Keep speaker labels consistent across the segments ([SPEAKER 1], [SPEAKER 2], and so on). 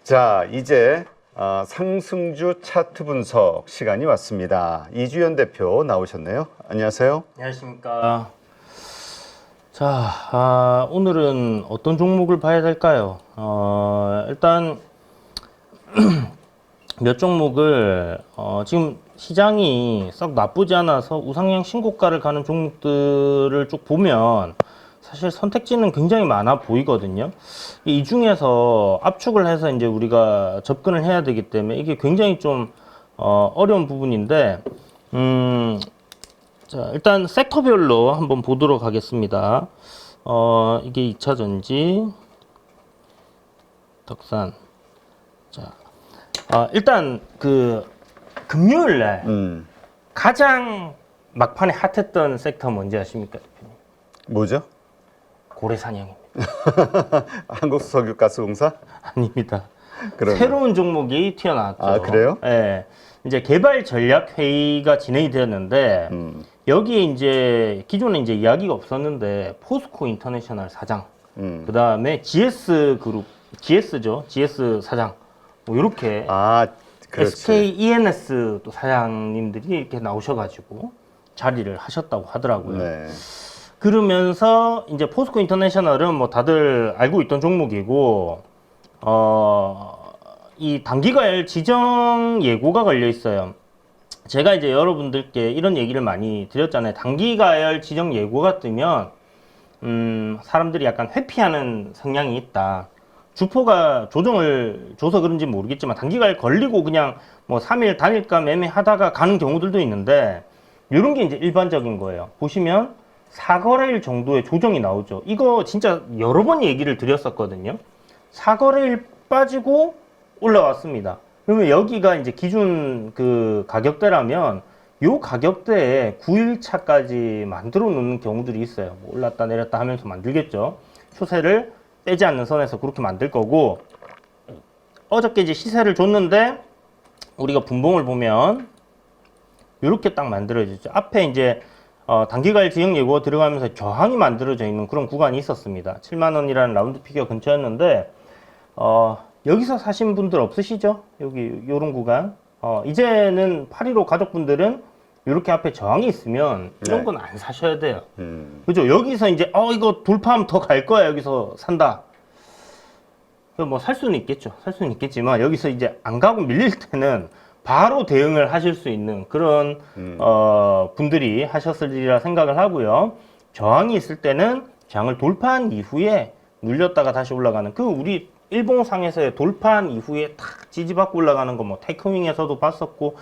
[SPEAKER 1] 자, 이제 상승주 차트 분석 시간이 왔습니다. 이주연 대표 나오셨네요. 안녕하세요.
[SPEAKER 2] 안녕하십니까. 자, 오늘은 어떤 종목을 봐야 될까요? 일단 몇 종목을 지금 시장이 썩 나쁘지 않아서 우상향 신고가를 가는 종목들을 쭉 보면 사실 선택지는 굉장히 많아 보이거든요. 이 중에서 압축을 해서 이제 우리가 접근을 해야 되기 때문에 이게 굉장히 좀 어려운 부분인데, 자, 일단 섹터별로 한번 보도록 하겠습니다. 이게 2차전지, 덕산. 자, 일단 그 금요일날 가장 막판에 핫했던 섹터 뭔지 아십니까, 대표님?
[SPEAKER 1] 뭐죠?
[SPEAKER 2] 고래사냥입니다.
[SPEAKER 1] 한국석유가스공사?
[SPEAKER 2] 아닙니다.
[SPEAKER 1] 그러면.
[SPEAKER 2] 새로운 종목이 튀어나왔죠.
[SPEAKER 1] 아, 그래요?
[SPEAKER 2] 예. 이제 개발 전략 회의가 진행이 되었는데 여기에 이제 기존에 이제 이야기가 없었는데 포스코 인터내셔널 사장, 그 다음에 GS 그룹, GS죠, GS 사장, 뭐 이렇게
[SPEAKER 1] 그렇지.
[SPEAKER 2] SK ENS 또 사장님들이 이렇게 나오셔가지고 자리를 하셨다고 하더라고요.
[SPEAKER 1] 네.
[SPEAKER 2] 그러면서 이제 포스코 인터내셔널은 뭐 다들 알고 있던 종목이고, 이 단기가열 지정 예고가 걸려 있어요. 제가 이제 여러분들께 이런 얘기를 많이 드렸잖아요. 단기가열 지정 예고가 뜨면 사람들이 약간 회피하는 성향이 있다. 주포가 조정을 줘서 그런지 모르겠지만 단기가열 걸리고 그냥 뭐 3일 단일가 매매하다가 가는 경우들도 있는데, 이런 게 이제 일반적인 거예요. 보시면 4거래일 정도의 조정이 나오죠. 이거 진짜 여러 번 얘기를 드렸었거든요. 4거래일 빠지고 올라왔습니다. 그러면 여기가 이제 기준 그 가격대라면 요 가격대에 9일차까지 만들어 놓는 경우들이 있어요. 뭐 올랐다 내렸다 하면서 만들겠죠. 추세를 빼지 않는 선에서 그렇게 만들 거고, 어저께 이제 시세를 줬는데 우리가 분봉을 보면 이렇게 딱 만들어지죠. 앞에 이제 단기가열 지정 예고가 들어가면서 저항이 만들어져 있는 그런 구간이 있었습니다. 7만원이라는 라운드 피겨 근처였는데, 여기서 사신 분들 없으시죠? 여기 요런 구간. 이제는 815 가족분들은 이렇게 앞에 저항이 있으면 이런 건 안 사셔야 돼요. 그죠? 여기서 이제 이거 돌파하면 더 갈 거야, 여기서 산다. 뭐 살 수는 있겠죠. 살 수는 있겠지만 여기서 이제 안 가고 밀릴 때는 바로 대응을 하실 수 있는 그런 분들이 하셨으리라 생각을 하고요. 저항이 있을 때는 저항을 돌파한 이후에 눌렸다가 다시 올라가는, 그 우리 일봉상에서의 돌파한 이후에 탁 지지받고 올라가는 거 뭐 테크윙에서도 봤었고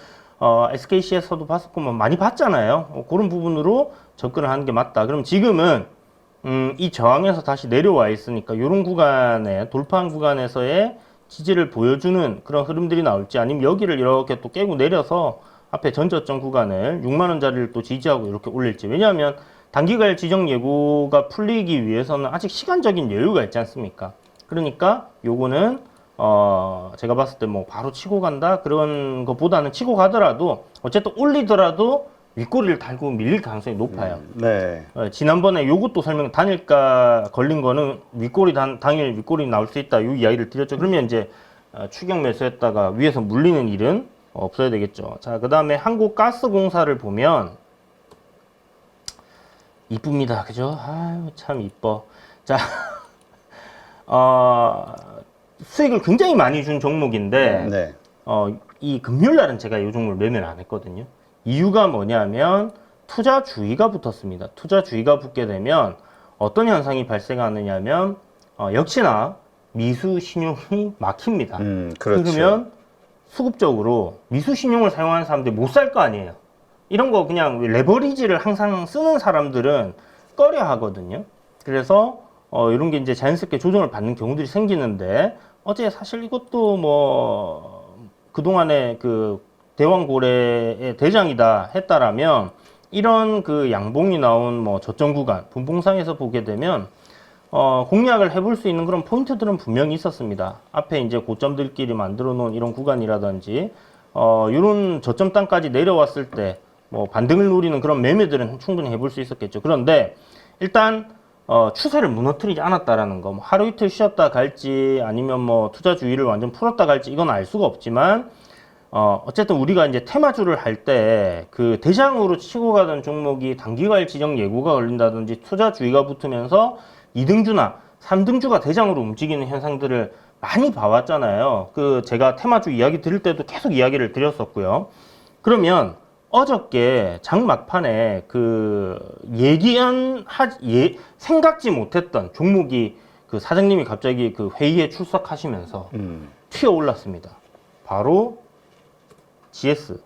[SPEAKER 2] SKC에서도 봤었고 뭐 많이 봤잖아요. 그런 부분으로 접근을 하는 게 맞다. 그럼 지금은 이 저항에서 다시 내려와 있으니까 이런 구간에, 돌파한 구간에서의 지지를 보여주는 그런 흐름들이 나올지, 아니면 여기를 이렇게 또 깨고 내려서 앞에 전저점 구간을 6만원짜리를 또 지지하고 이렇게 올릴지. 왜냐하면 단기가열 지정 예고가 풀리기 위해서는 아직 시간적인 여유가 있지 않습니까? 그러니까 요거는 제가 봤을 때 뭐 바로 치고 간다 그런 것보다는, 치고 가더라도 어쨌든 올리더라도 윗꼬리를 달고 밀릴 가능성이 높아요.
[SPEAKER 1] 네.
[SPEAKER 2] 지난번에 요것도 설명, 단일가 걸린 거는 윗꼬리 당일 윗꼬리 나올 수 있다, 요 이야기를 드렸죠. 그러면 이제 추격 매수했다가 위에서 물리는 일은 없어야 되겠죠. 자, 그 다음에 한국가스공사를 보면 이쁩니다. 그죠? 아유, 참 이뻐. 자, 수익을 굉장히 많이 준 종목인데,
[SPEAKER 1] 네.
[SPEAKER 2] 이 금요일 날은 제가 이 종목을 매매를 안 했거든요. 이유가 뭐냐면 투자주의가 붙었습니다. 투자주의가 붙게 되면 어떤 현상이 발생하느냐면 역시나 미수 신용이 막힙니다.
[SPEAKER 1] 그렇죠.
[SPEAKER 2] 그러면 수급적으로 미수 신용을 사용하는 사람들이 못 살 거 아니에요. 이런 거 그냥 레버리지를 항상 쓰는 사람들은 꺼려 하거든요. 그래서 이런 게 이제 자연스럽게 조정을 받는 경우들이 생기는데, 어제 사실 이것도 뭐 그동안에 그 대왕고래의 대장이다 했다라면 이런 그 양봉이 나온 뭐 저점 구간, 분봉상에서 보게 되면 공략을 해볼 수 있는 그런 포인트들은 분명히 있었습니다. 앞에 이제 고점들끼리 만들어 놓은 이런 구간이라든지 이런 저점 단까지 내려왔을 때 뭐 반등을 노리는 그런 매매들은 충분히 해볼 수 있었겠죠. 그런데 일단 추세를 무너뜨리지 않았다라는 거. 뭐 하루 이틀 쉬었다 갈지 아니면 뭐 투자 주의를 완전 풀었다 갈지 이건 알 수가 없지만 어쨌든 우리가 이제 테마주를 할 때 그 대장으로 치고 가던 종목이 단기과일 지정 예고가 걸린다든지 투자 주의가 붙으면서 2등주나 3등주가 대장으로 움직이는 현상들을 많이 봐왔잖아요. 그 제가 테마주 이야기 드릴 때도 계속 이야기를 드렸었고요. 그러면 어저께 장 막판에 그 생각지 못했던 종목이 그 사장님이 갑자기 그 회의에 출석하시면서 튀어 올랐습니다. 바로 GS.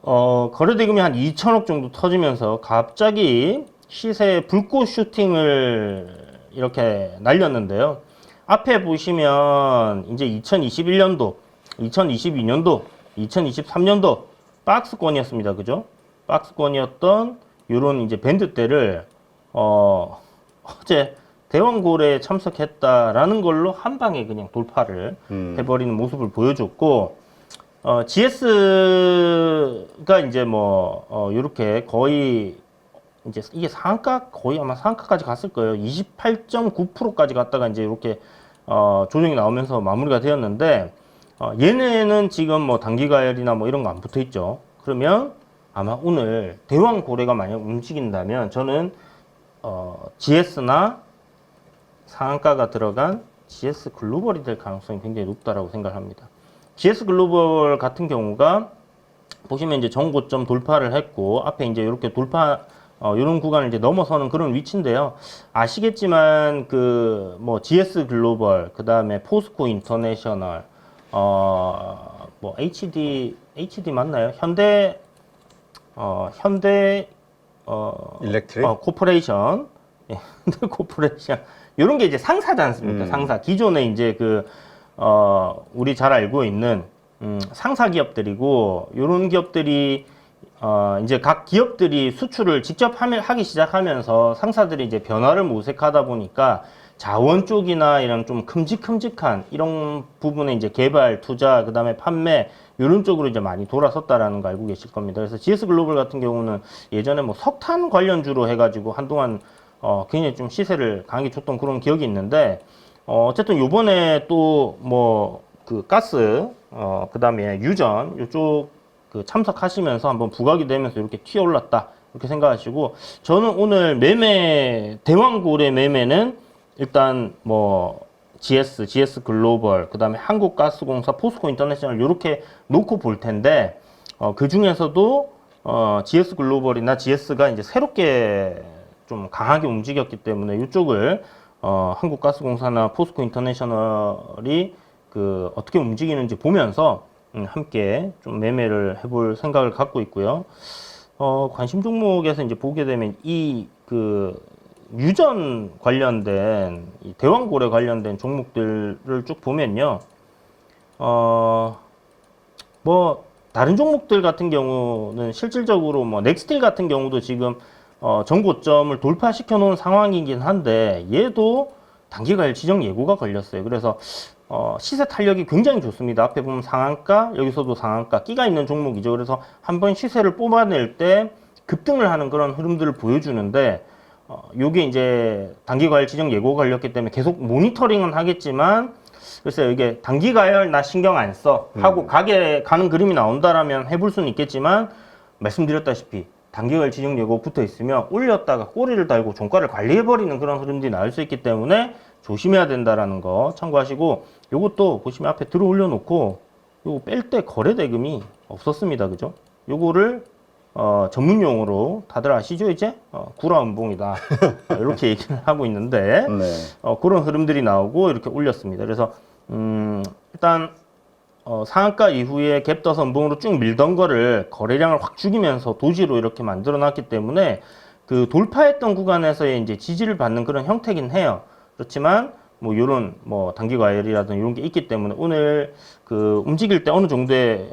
[SPEAKER 2] 거래대금이 한 2천억 정도 터지면서 갑자기 시세 불꽃 슈팅을 이렇게 날렸는데요. 앞에 보시면 이제 2021년도, 2022년도, 2023년도 박스권이었습니다. 그죠? 박스권이었던 요런 이제 밴드대를 어제 대왕고래에 참석했다라는 걸로 한 방에 그냥 돌파를 해버리는 모습을 보여줬고, GS가 이제 요렇게 거의 이제 이게 상한가 거의 아마 상한가까지 갔을 거예요. 28.9%까지 갔다가 이제 이렇게 조정이 나오면서 마무리가 되었는데, 얘네는 지금 뭐 단기가열이나 뭐 이런 거 안 붙어 있죠. 그러면 아마 오늘 대왕고래가 만약 움직인다면 저는 GS나 상한가가 들어간 GS 글로벌이 될 가능성이 굉장히 높다라고 생각합니다. GS 글로벌 같은 경우가 보시면 이제 전고점 돌파를 했고 앞에 이제 이렇게 이런 구간을 이제 넘어서는 그런 위치인데요. 아시겠지만 그 뭐 GS 글로벌, 그 다음에 포스코 인터내셔널, 뭐 HD 맞나요? 현대
[SPEAKER 1] 일렉트릭
[SPEAKER 2] 코퍼레이션, 예, 현대 코퍼레이션 이런 게 이제 상사지 않습니까? 상사. 기존에 이제 우리 잘 알고 있는 상사 기업들이고, 이런 기업들이 이제 각 기업들이 수출을 직접 하기 시작하면서 상사들이 이제 변화를 모색하다 보니까 자원 쪽이나 이런 좀 큼직큼직한 이런 부분에 이제 개발, 투자, 그 다음에 판매 이런 쪽으로 이제 많이 돌아섰다라는 거 알고 계실 겁니다. 그래서 GS 글로벌 같은 경우는 예전에 뭐 석탄 관련주로 해가지고 한동안 굉장히 좀 시세를 강하게 줬던 그런 기억이 있는데, 어쨌든 요번에 또 뭐 그 가스, 그 다음에 유전 요쪽 그 참석하시면서 한번 부각이 되면서 이렇게 튀어 올랐다 이렇게 생각하시고, 저는 오늘 대왕고래 매매는 일단 뭐 GS 글로벌, 그 다음에 한국가스공사, 포스코 인터내셔널 이렇게 놓고 볼 텐데, 그 중에서도 GS 글로벌이나 GS가 이제 새롭게 좀 강하게 움직였기 때문에 이쪽을 한국가스공사나 포스코 인터내셔널이 그 어떻게 움직이는지 보면서 함께 좀 매매를 해볼 생각을 갖고 있고요. 관심 종목에서 이제 보게 되면 이 그 유전 관련된 이 대왕고래 관련된 종목들을 쭉 보면요. 뭐 다른 종목들 같은 경우는 실질적으로 뭐 넥스틸 같은 경우도 지금 전고점을 돌파시켜 놓은 상황이긴 한데 얘도 단기가열 지정 예고가 걸렸어요. 그래서 시세 탄력이 굉장히 좋습니다. 앞에 보면 상한가, 여기서도 상한가, 끼가 있는 종목이죠. 그래서 한번 시세를 뽑아낼 때 급등을 하는 그런 흐름들을 보여주는데, 요게 이제 단기가열 지정 예고가 걸렸기 때문에 계속 모니터링은 하겠지만, 글쎄요, 이게 단기가열 나 신경 안 써 하고 가는 그림이 나온다라면 해볼 수는 있겠지만, 말씀드렸다시피 단기가열 지정 예고 붙어 있으면 올렸다가 꼬리를 달고 종가를 관리해버리는 그런 흐름들이 나올 수 있기 때문에 조심해야 된다라는 거 참고하시고, 요것도 보시면 앞에 들어 올려놓고 요거 뺄 때 거래 대금이 없었습니다. 그죠? 요거를 전문 용어로 다들 아시죠? 이제 구라 음봉이다 이렇게 얘기를 하고 있는데,
[SPEAKER 1] 네.
[SPEAKER 2] 그런 흐름들이 나오고 이렇게 올렸습니다. 그래서 일단 상한가 이후에 갭 떠서 음봉으로 쭉 밀던 거를 거래량을 확 죽이면서 도지로 이렇게 만들어 놨기 때문에 그 돌파했던 구간에서의 이제 지지를 받는 그런 형태긴 해요. 그렇지만 뭐 요런 뭐 단기과열이라든 이런 게 있기 때문에 오늘 그 움직일 때 어느 정도의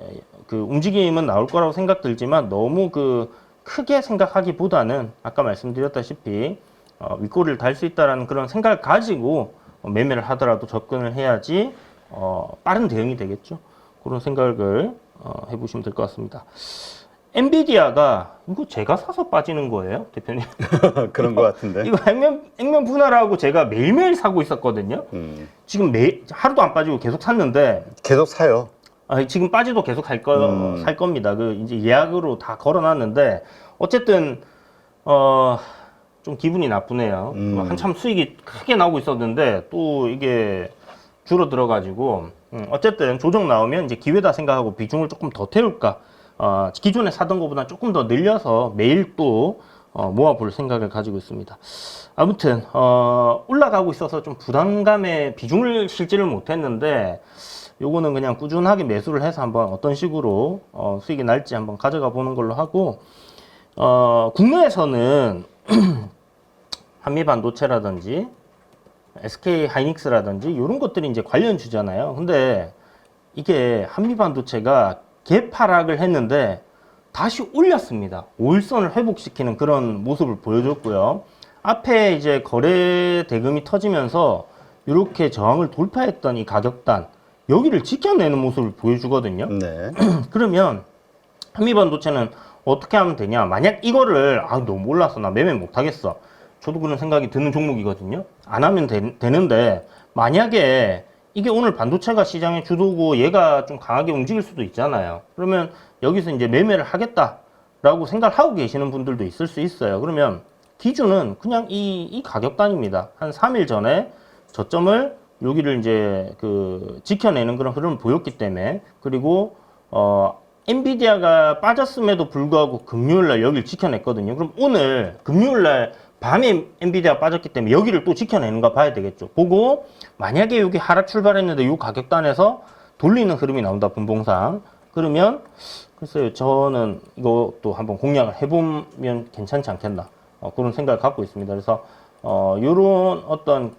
[SPEAKER 2] 그 움직임은 나올 거라고 생각 들지만, 너무 그 크게 생각하기보다는 아까 말씀드렸다시피 윗꼬리를 달 수 있다라는 그런 생각을 가지고 매매를 하더라도 접근을 해야지 빠른 대응이 되겠죠. 그런 생각을 해보시면 될 것 같습니다. 엔비디아가 이거 제가 사서 빠지는 거예요, 대표님?
[SPEAKER 1] 그런 것 같은데.
[SPEAKER 2] 이거 액면 분할하고 제가 매일매일 사고 있었거든요. 지금 하루도 안 빠지고 계속 샀는데
[SPEAKER 1] 계속 사요.
[SPEAKER 2] 지금 빠지도 계속 살 겁니다. 그 이제 예약으로 다 걸어놨는데 어쨌든 좀 기분이 나쁘네요. 한참 수익이 크게 나오고 있었는데 또 이게 줄어들어가지고 어쨌든 조정 나오면 이제 기회다 생각하고 비중을 조금 더 태울까. 기존에 사던 것보다 조금 더 늘려서 매일 또 모아볼 생각을 가지고 있습니다. 아무튼 올라가고 있어서 좀 부담감에 비중을 실지를 못했는데 요거는 그냥 꾸준하게 매수를 해서 한번 어떤 식으로 수익이 날지 한번 가져가 보는 걸로 하고 국내에서는 한미반도체라든지 SK 하이닉스라든지 이런 것들이 이제 관련주잖아요. 근데 이게 한미반도체가 개파락을 했는데 다시 올렸습니다. 5일선을 회복시키는 그런 모습을 보여줬고요. 앞에 이제 거래 대금이 터지면서 이렇게 저항을 돌파했던 이 가격단 여기를 지켜내는 모습을 보여주거든요.
[SPEAKER 1] 네.
[SPEAKER 2] 그러면 한미반도체는 어떻게 하면 되냐? 만약 이거를 너무 올라서 나 매매 못하겠어. 저도 그런 생각이 드는 종목이거든요. 안 하면 되는데 만약에 이게 오늘 반도체가 시장의 주도고 얘가 좀 강하게 움직일 수도 있잖아요. 그러면 여기서 이제 매매를 하겠다라고 생각을 하고 계시는 분들도 있을 수 있어요. 그러면 기준은 그냥 이 가격단입니다. 한 3일 전에 저점을 여기를 이제 지켜내는 그런 흐름을 보였기 때문에 그리고 엔비디아가 빠졌음에도 불구하고 금요일날 여기를 지켜냈거든요. 그럼 오늘 금요일날 밤에 엔비디아가 빠졌기 때문에 여기를 또 지켜내는가 봐야 되겠죠. 보고 만약에 여기 하락 출발했는데 이 가격단에서 돌리는 흐름이 나온다 분봉상 그러면 글쎄요 저는 이것도 한번 공략을 해보면 괜찮지 않겠나 그런 생각을 갖고 있습니다. 그래서 요런 어떤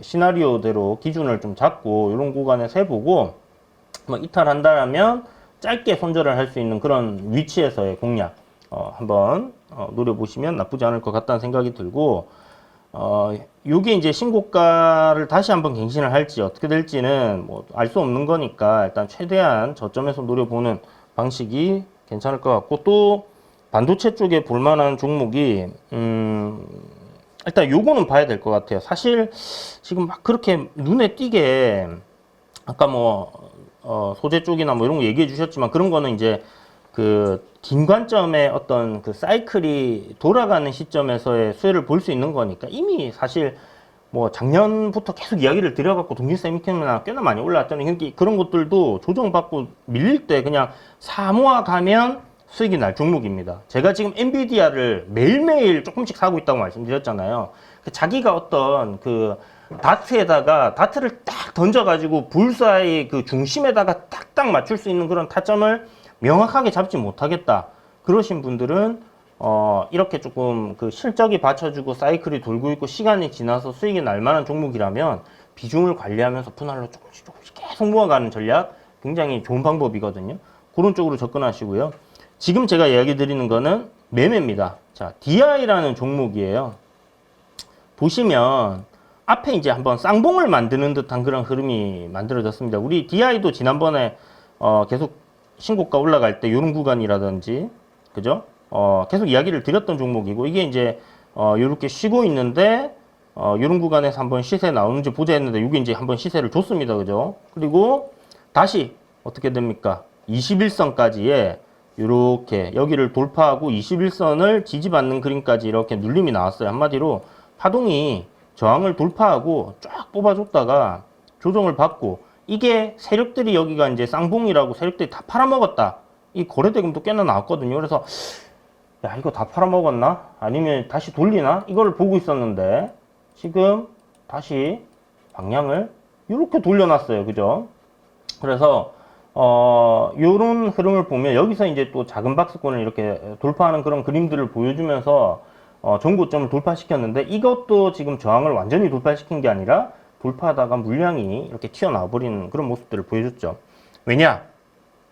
[SPEAKER 2] 시나리오대로 기준을 좀 잡고 요런 구간에서 해보고 이탈한다라면 짧게 손절을 할 수 있는 그런 위치에서의 공략 한번 노려보시면 나쁘지 않을 것 같다는 생각이 들고 요게 이제 신고가를 다시 한번 갱신을 할지 어떻게 될지는 알 수 없는 거니까 일단 최대한 저점에서 노려보는 방식이 괜찮을 것 같고 또 반도체 쪽에 볼만한 종목이 일단 요거는 봐야 될 것 같아요. 사실 지금 막 그렇게 눈에 띄게 아까 소재 쪽이나 이런 거 얘기해 주셨지만 그런 거는 이제 긴 관점의 어떤 사이클이 돌아가는 시점에서의 수혜를 볼 수 있는 거니까 이미 사실 작년부터 계속 이야기를 드려갖고 동질세미캠이나 꽤나 많이 올라왔잖아요. 그런 것들도 조정받고 밀릴 때 그냥 사모아 가면 수익이 날 종목입니다. 제가 지금 엔비디아를 매일매일 조금씩 사고 있다고 말씀드렸잖아요. 자기가 어떤 다트를 딱 던져가지고 불사의 중심에다가 딱딱 맞출 수 있는 그런 타점을 명확하게 잡지 못하겠다. 그러신 분들은 이렇게 조금 실적이 받쳐주고 사이클이 돌고 있고 시간이 지나서 수익이 날 만한 종목이라면 비중을 관리하면서 분할로 조금씩 계속 모아가는 전략 굉장히 좋은 방법이거든요. 그런 쪽으로 접근하시고요. 지금 제가 이야기 드리는 거는 매매입니다. 자, DI라는 종목이에요. 보시면 앞에 이제 한번 쌍봉을 만드는 듯한 그런 흐름이 만들어졌습니다. 우리 DI도 지난번에 계속 신고가 올라갈 때 이런 구간이라든지 그죠? 계속 이야기를 드렸던 종목이고 이게 이제 이렇게 쉬고 있는데 이런 구간에서 한번 시세 나오는지 보자 했는데 이게 이제 한번 시세를 줬습니다. 그죠? 그리고 다시 어떻게 됩니까? 21선까지의 이렇게 여기를 돌파하고 21선을 지지받는 그림까지 이렇게 눌림이 나왔어요. 한마디로 파동이 저항을 돌파하고 쫙 뽑아줬다가 조정을 받고 이게 세력들이 여기가 이제 쌍봉이라고 세력들이 다 팔아먹었다. 이 거래대금도 꽤나 나왔거든요. 그래서 야 이거 다 팔아먹었나? 아니면 다시 돌리나? 이거를 보고 있었는데 지금 다시 방향을 이렇게 돌려놨어요. 그죠? 그래서 요런 흐름을 보면 여기서 이제 또 작은 박스권을 이렇게 돌파하는 그런 그림들을 보여주면서 전고점을 돌파시켰는데 이것도 지금 저항을 완전히 돌파시킨 게 아니라 돌파하다가 물량이 이렇게 튀어나와 버리는 그런 모습들을 보여줬죠. 왜냐?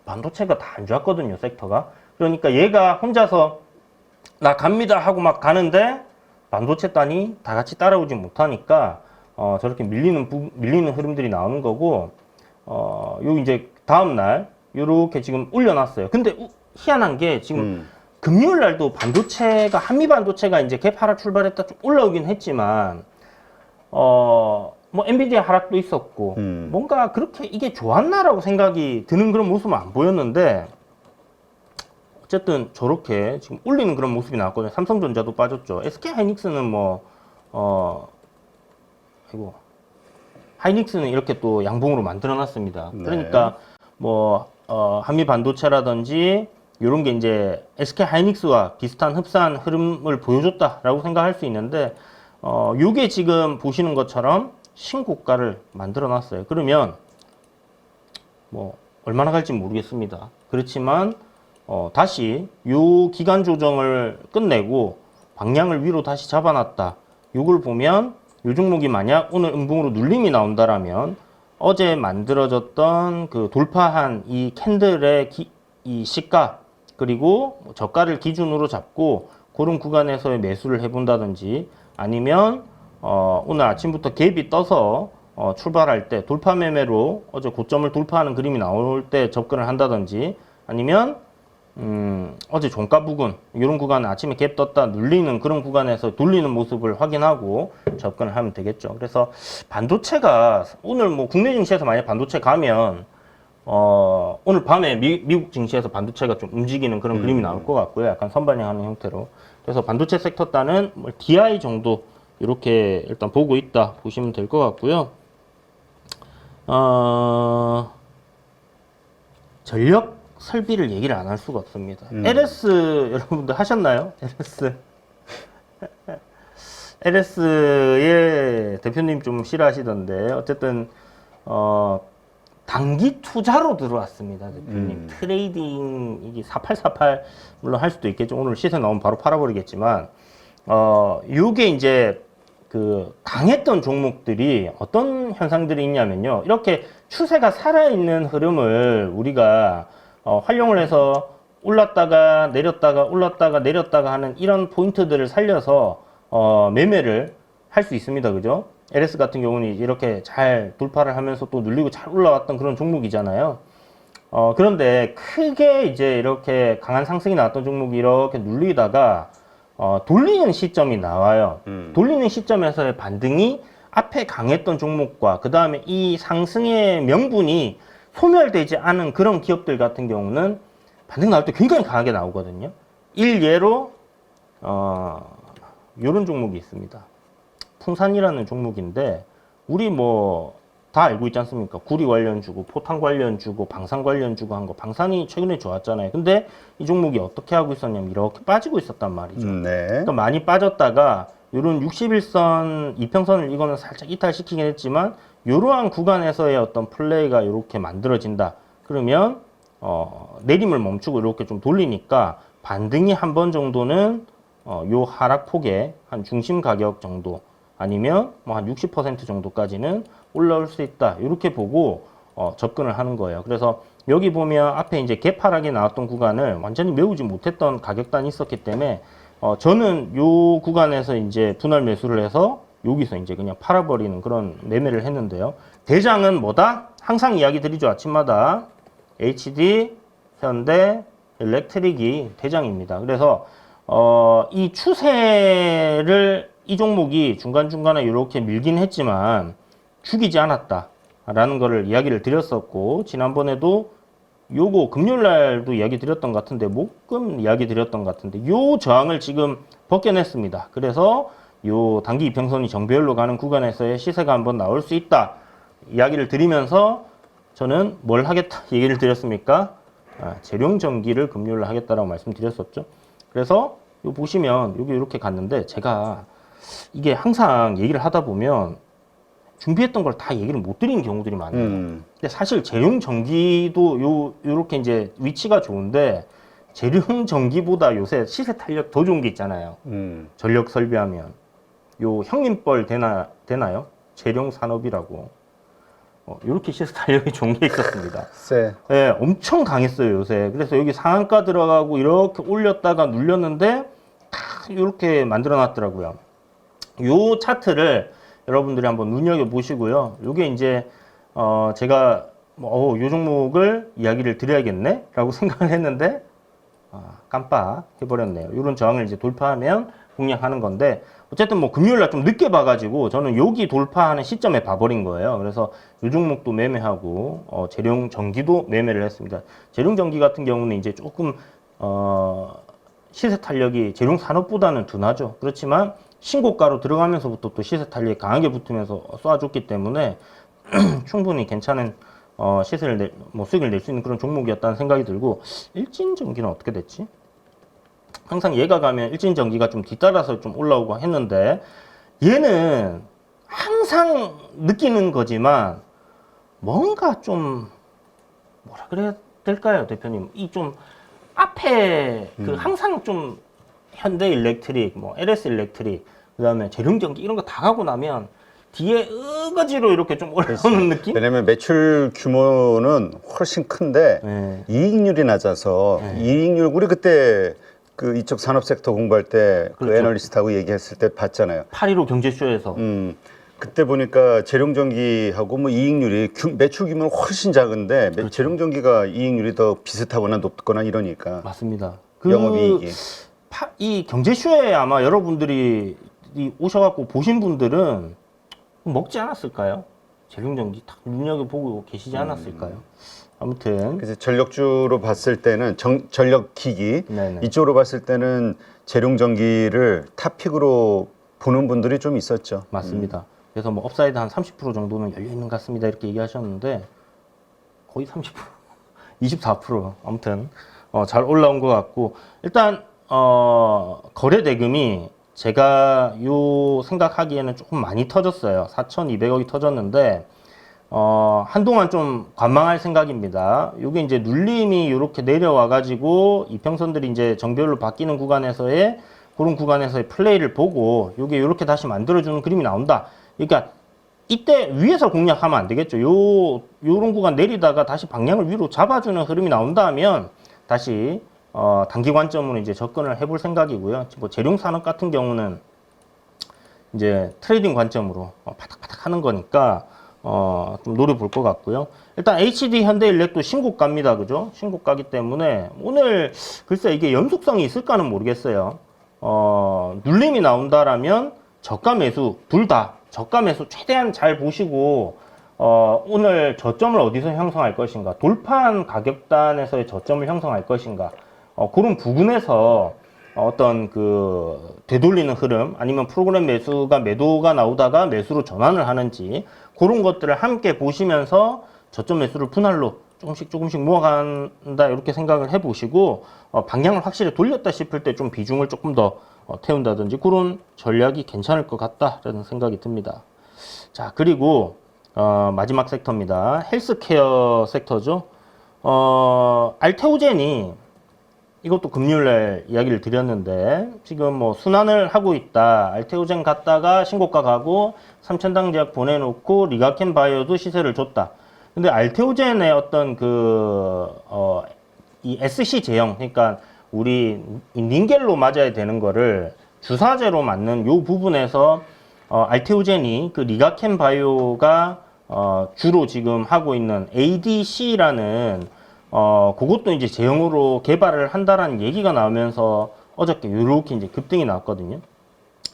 [SPEAKER 2] 반도체가 다 안 좋았거든요, 섹터가. 그러니까 얘가 혼자서 나 갑니다 하고 막 가는데 반도체 단이 다 같이 따라오지 못하니까 저렇게 밀리는 흐름들이 나오는 거고 요 이제 다음날 요렇게 지금 올려놨어요. 근데 희한한 게 지금 금요일 날도 반도체가 한미 반도체가 이제 갭 하락 출발했다 좀 올라오긴 했지만 뭐 엔비디아 하락도 있었고 뭔가 그렇게 이게 좋았나라고 생각이 드는 그런 모습은 안 보였는데 어쨌든 저렇게 지금 올리는 그런 모습이 나왔거든요. 삼성전자도 빠졌죠. SK 하이닉스는 아이고 하이닉스는 이렇게 또 양봉으로 만들어 놨습니다.
[SPEAKER 1] 네.
[SPEAKER 2] 그러니까 한미 반도체라든지 이런 게 이제 SK 하이닉스와 비슷한 흡사한 흐름을 보여줬다라고 생각할 수 있는데 요게 지금 보시는 것처럼 신고가를 만들어 놨어요. 그러면 뭐 얼마나 갈지 모르겠습니다. 그렇지만 다시 요 기간 조정을 끝내고 방향을 위로 다시 잡아놨다. 요걸 보면 요 종목이 만약 오늘 음봉으로 눌림이 나온다라면 어제 만들어졌던 그 돌파한 이 캔들의 이 시가 그리고 저가를 기준으로 잡고 그런 구간에서의 매수를 해본다든지 아니면 오늘 아침부터 갭이 떠서 출발할 때 돌파 매매로 어제 고점을 돌파하는 그림이 나올 때 접근을 한다든지 아니면 어제 종가 부근 이런 구간 아침에 갭 떴다 눌리는 그런 구간에서 돌리는 모습을 확인하고 접근을 하면 되겠죠. 그래서 반도체가 오늘 뭐 국내 증시에서 만약 반도체 가면 오늘 밤에 미국 증시에서 반도체가 좀 움직이는 그런 그림이 나올 것 같고요. 약간 선반영하는 형태로. 그래서 반도체 섹터 따는 뭐 DI 정도 이렇게 일단 보고 있다 보시면 될 것 같고요. 전력 설비를 얘기를 안 할 수가 없습니다. LS 여러분들 하셨나요? LS의 대표님 좀 싫어하시던데 어쨌든 단기 투자로 들어왔습니다. 대표님 트레이딩 이게 4848 물론 할 수도 있겠죠. 오늘 시세 나오면 바로 팔아버리겠지만 요게 이제 그 강했던 종목들이 어떤 현상들이 있냐면요. 이렇게 추세가 살아있는 흐름을 우리가 활용을 해서 올랐다가 내렸다가 올랐다가 내렸다가 하는 이런 포인트들을 살려서 매매를 할 수 있습니다. 그죠? LS 같은 경우는 이렇게 잘 돌파를 하면서 또 눌리고 잘 올라왔던 그런 종목이잖아요. 그런데 크게 이제 이렇게 강한 상승이 나왔던 종목이 이렇게 눌리다가 돌리는 시점이 나와요. 돌리는 시점에서의 반등이 앞에 강했던 종목과 그 다음에 이 상승의 명분이 소멸되지 않은 그런 기업들 같은 경우는 반등 나올 때 굉장히 강하게 나오거든요. 일예로 이런 종목이 있습니다. 풍산이라는 종목인데 우리 뭐 다 알고 있지 않습니까? 구리 관련 주고 포탄 관련 주고 방산 관련 주고 한 거 방산이 최근에 좋았잖아요. 근데 이 종목이 어떻게 하고 있었냐면 이렇게 빠지고 있었단 말이죠.
[SPEAKER 1] 네.
[SPEAKER 2] 그러니까 많이 빠졌다가 요런 61선 이평선을 이거는 살짝 이탈시키긴 했지만 이러한 구간에서의 어떤 플레이가 이렇게 만들어진다. 그러면 내림을 멈추고 이렇게 좀 돌리니까 반등이 한 번 정도는 요 하락폭의 한 중심 가격 정도 아니면 뭐 한 60% 정도까지는 올라올 수 있다. 이렇게 보고 접근을 하는 거예요. 그래서 여기 보면 앞에 이제 갭 하락이 나왔던 구간을 완전히 메우지 못했던 가격단이 있었기 때문에 저는 요 구간에서 이제 분할 매수를 해서 여기서 이제 그냥 팔아버리는 그런 매매를 했는데요. 대장은 뭐다? 항상 이야기 드리죠. 아침마다 HD, 현대, 일렉트릭이 대장입니다. 그래서 이 추세를 이 종목이 중간중간에 이렇게 밀긴 했지만 죽이지 않았다라는 거를 이야기를 드렸었고 지난번에도 요거 금요일 날도 이야기 드렸던 것 같은데 목금 이야기 드렸던 것 같은데 요 저항을 지금 벗겨냈습니다. 그래서 요 단기 이평선이 정배열로 가는 구간에서의 시세가 한번 나올 수 있다 이야기를 드리면서 저는 뭘 하겠다 얘기를 드렸습니까? 재룡 전기를 금요일 날 하겠다라고 말씀드렸었죠. 그래서 요 보시면 여기 이렇게 갔는데 제가 이게 항상 얘기를 하다 보면 준비했던 걸 다 얘기를 못 드리는 경우들이 많아요. 근데 사실 재룡 전기도 요렇게 이제 위치가 좋은데 재룡 전기보다 요새 시세 탄력 더 좋은 게 있잖아요. 전력 설비하면 요 형님뻘 되나요? 재룡 산업이라고 요렇게 시세 탄력이 좋은 게 있었습니다. 네, 엄청 강했어요 요새. 그래서 여기 상한가 들어가고 이렇게 올렸다가 눌렸는데 딱 요렇게 만들어 놨더라고요. 요 차트를 여러분들이 한번 눈여겨보시고요. 요게 이제, 제가, 요 종목을 이야기를 드려야겠네? 라고 생각을 했는데, 깜빡해버렸네요. 이런 저항을 이제 돌파하면 공략하는 건데, 어쨌든 뭐 금요일날 좀 늦게 봐가지고 저는 여기 돌파하는 시점에 봐버린 거예요. 그래서 이 종목도 매매하고 재룡 전기도 매매를 했습니다. 재룡 전기 같은 경우는 이제 조금 시세 탄력이 재룡 산업보다는 둔하죠. 그렇지만 신고가로 들어가면서부터 또 시세 탄력이 강하게 붙으면서 쏴줬기 때문에 충분히 괜찮은 시세를 수익을 낼 수 있는 그런 종목이었다는 생각이 들고, 일진전기는 어떻게 됐지? 항상 얘가 가면 일진전기가 좀 뒤따라서 좀 올라오고 했는데, 얘는 항상 느끼는 거지만 뭔가 좀 뭐라 그래야 될까요, 대표님? 이 좀 앞에 그 항상 좀 현대일렉트릭, 뭐 LS 일렉트릭, 그다음에 재룡전기 이런 거 다 가고 나면 뒤에 으거지로 이렇게 좀 올라오는 느낌?
[SPEAKER 1] 왜냐면 매출 규모는 훨씬 큰데
[SPEAKER 2] 네.
[SPEAKER 1] 이익률이 낮아서 이익률 우리 그때 그 이쪽 산업 섹터 공부할 때 그
[SPEAKER 2] 그렇죠.
[SPEAKER 1] 애널리스트하고 얘기했을 때 봤잖아요.
[SPEAKER 2] 8.15 경제쇼에서
[SPEAKER 1] 그때 보니까 재룡전기하고 뭐 이익률이 매출 규모는 훨씬 작은데
[SPEAKER 2] 그렇죠.
[SPEAKER 1] 재룡전기가 이익률이 더 비슷하거나 높거나 이러니까
[SPEAKER 2] 맞습니다.
[SPEAKER 1] 영업이익이
[SPEAKER 2] 이 경제쇼에 아마 여러분들이 오셔갖고 보신 분들은 먹지 않았을까요? 재룡전기 딱 눈여겨보고 계시지 않았을까요? 아무튼
[SPEAKER 1] 그래서 전력주로 봤을 때는 전력기기
[SPEAKER 2] 네네.
[SPEAKER 1] 이쪽으로 봤을 때는 재룡전기를 탑픽으로 보는 분들이 좀 있었죠.
[SPEAKER 2] 맞습니다. 그래서 뭐 업사이드 한 30% 정도는 열려 있는 것 같습니다. 이렇게 얘기하셨는데 거의 30%, 24% 아무튼 잘 올라온 것 같고, 일단 거래 대금이 제가 요 생각하기에는 조금 많이 터졌어요. 4,200억이 터졌는데 한동안 좀 관망할 생각입니다. 요게 이제 눌림이 이렇게 내려와 가지고 이평선들이 이제 정별로 바뀌는 구간에서의 그런 구간에서의 플레이를 보고 요게 이렇게 다시 만들어주는 그림이 나온다. 그러니까 이때 위에서 공략하면 안 되겠죠. 요런 구간 내리다가 다시 방향을 위로 잡아주는 흐름이 나온다 하면 다시 단기 관점으로 이제 접근을 해볼 생각이고요. 뭐 재룡산업 같은 경우는 이제 트레이딩 관점으로 바닥바닥 하는 거니까 좀 노려볼 것 같고요. 일단 HD 현대일렉도 신고가입니다. 그죠? 신고가기 때문에 오늘 글쎄 이게 연속성이 있을까는 모르겠어요. 눌림이 나온다라면 저가 매수 둘 다 저가 매수 최대한 잘 보시고 오늘 저점을 어디서 형성할 것인가, 돌파한 가격단에서의 저점을 형성할 것인가, 그런 부분에서 어떤 그 되돌리는 흐름 아니면 프로그램 매도가 나오다가 매수로 전환을 하는지 그런 것들을 함께 보시면서 저점 매수를 분할로 조금씩 모아간다 이렇게 생각을 해보시고 방향을 확실히 돌렸다 싶을 때 좀 비중을 조금 더 태운다든지 그런 전략이 괜찮을 것 같다라는 생각이 듭니다. 자, 그리고 마지막 섹터입니다. 헬스케어 섹터죠. 알테오젠이 이것도 금요일날 이야기를 드렸는데 지금 뭐 순환을 하고 있다. 알테오젠 갔다가 신고가 가고 삼천당 제약 보내놓고 리가켄 바이오도 시세를 줬다. 근데 알테오젠의 어떤 이 SC 제형, 그러니까 우리 닌겔로 맞아야 되는 거를 주사제로 맞는 요 부분에서 알테오젠이 그 리가켄 바이오가 주로 지금 하고 있는 ADC라는 그것도 이제 제형으로 개발을 한다라는 얘기가 나오면서 어저께 이렇게 이제 급등이 나왔거든요.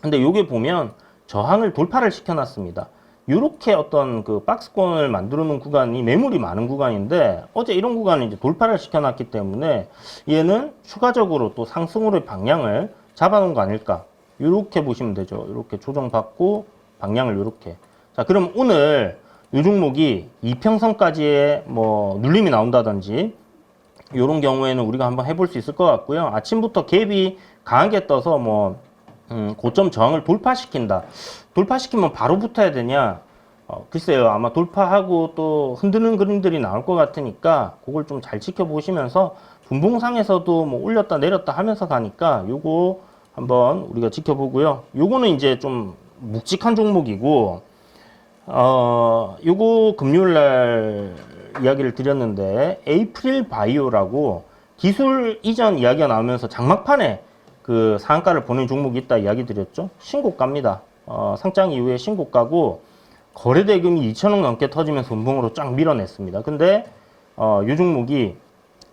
[SPEAKER 2] 근데 요게 보면 저항을 돌파를 시켜놨습니다. 이렇게 어떤 그 박스권을 만들어 놓은 구간이 매물이 많은 구간인데 어제 이런 구간을 이제 돌파를 시켜놨기 때문에 얘는 추가적으로 또 상승으로의 방향을 잡아놓은 거 아닐까. 이렇게 보시면 되죠. 이렇게 조정받고 방향을 이렇게. 자, 그럼 오늘 이 종목이 이평선까지의 뭐 눌림이 나온다든지 이런 경우에는 우리가 한번 해볼 수 있을 것 같고요. 아침부터 갭이 강하게 떠서 뭐 고점 저항을 돌파시킨다. 돌파시키면 바로 붙어야 되냐? 글쎄요. 아마 돌파하고 또 흔드는 그림들이 나올 것 같으니까 그걸 좀 잘 지켜보시면서 분봉상에서도 뭐 올렸다 내렸다 하면서 가니까 요거 한번 우리가 지켜보고요. 요거는 이제 좀 묵직한 종목이고 요거 금요일날 이야기를 드렸는데 에이프릴 바이오라고 기술 이전 이야기가 나오면서 장막판에 그 상한가를 보낸 종목이 있다 이야기 드렸죠. 신고가입니다. 상장 이후에 신고가고 거래 대금이 2천억 넘게 터지면서 음봉으로 쫙 밀어냈습니다. 근데 이 종목이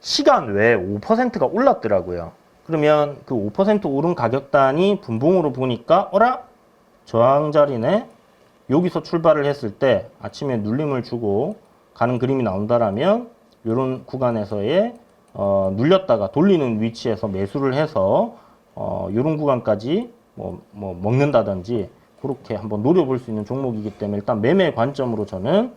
[SPEAKER 2] 시간 외에 5%가 올랐더라고요. 그러면 그 5% 오른 가격단이 분봉으로 보니까 어라? 저항 자리네? 여기서 출발을 했을 때 아침에 눌림을 주고 가는 그림이 나온다라면 이런 구간에서의 눌렸다가 돌리는 위치에서 매수를 해서 이런 구간까지 뭐 먹는다든지 그렇게 한번 노려볼 수 있는 종목이기 때문에 일단 매매 관점으로 저는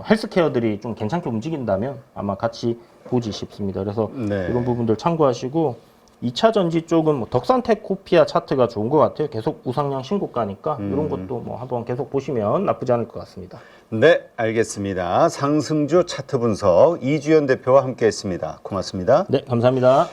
[SPEAKER 2] 헬스케어들이 좀 괜찮게 움직인다면 아마 같이 보지 싶습니다. 그래서
[SPEAKER 1] 네.
[SPEAKER 2] 이런 부분들 참고하시고 2차 전지 쪽은 뭐 덕산테크코피아 차트가 좋은 것 같아요. 계속 우상향 신고가니까 이런 것도 뭐 한번 계속 보시면 나쁘지 않을 것 같습니다.
[SPEAKER 1] 네, 알겠습니다. 상승주 차트 분석 이주연 대표와 함께했습니다. 고맙습니다.
[SPEAKER 2] 네, 감사합니다.